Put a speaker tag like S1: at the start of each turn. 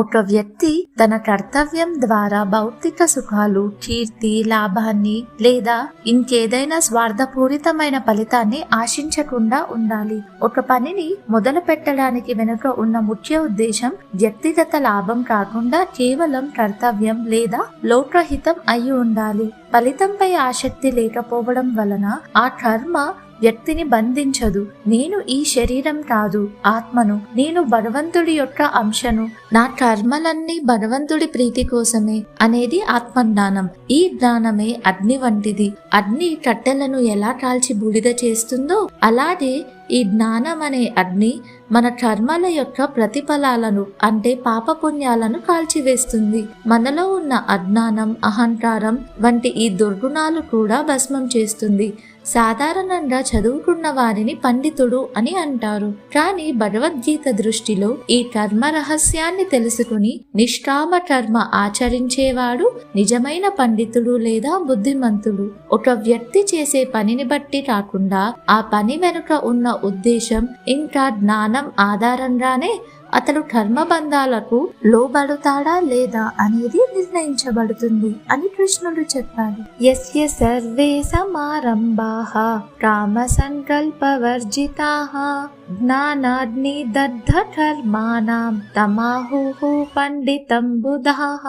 S1: ఒక వ్యక్తి తన కర్తవ్యం ద్వారా భౌతిక సుఖాలు, కీర్తి, లాభాన్ని లేదా ఇంకేదైనా స్వార్థపూరితమైన ఫలితాన్ని ఆశించకుండా ఉండాలి. ఒక పనిని మొదలు పెట్టడానికి వెనుక ఉన్న ముఖ్య ఉద్దేశం వ్యక్తిగత లాభం కాకుండా కేవలం కర్తవ్యం లేదా లోకహితం అయి ఉండాలి. ఫలితంపై ఆసక్తి లేకపోవడం వలన ఆ కర్మ వ్యక్తిని బంధించదు. నేను ఈ శరీరం కాదు, ఆత్మను, నేను భగవంతుడి యొక్క అంశను, నా కర్మలన్నీ భగవంతుడి ప్రీతి కోసమే అనేది ఆత్మజ్ఞానం. ఈ జ్ఞానమే అగ్ని వంటిది. అగ్ని కట్టెలను ఎలా కాల్చి బూడిద చేస్తుందో అలాగే ఈ జ్ఞానం అనే అగ్ని మన కర్మల యొక్క ప్రతిఫలాలను అంటే పాపపుణ్యాలను కాల్చివేస్తుంది. మనలో ఉన్న అజ్ఞానం, అహంకారం వంటి ఈ దుర్గుణాలు కూడా భస్మం చేస్తుంది. సాధారణంగా చదువుకున్న వారిని పండితుడు అని అంటారు. కానీ భగవద్గీత దృష్టిలో ఈ కర్మ రహస్యాన్ని తెలుసుకుని నిష్కామ కర్మ ఆచరించేవాడు నిజమైన పండితుడు లేదా బుద్ధిమంతుడు. ఒక వ్యక్తి చేసే పనిని బట్టి కాకుండా ఆ పని వెనుక ఉన్న ఉద్దేశం ఇంకా జ్ఞానం ఆధారంగానే అతడు కర్మబంధాలకు లోబడుతాడా లేదా అనేది నిర్ణయించబడుతుంది అని కృష్ణుడు చెప్పాడు. యస్య సర్వే సమారంభాః కామ సంకల్పవర్జితాః జ్ఞానాగ్ని దగ్ధ కర్మాణం తమాహుః పండితం బుధాః.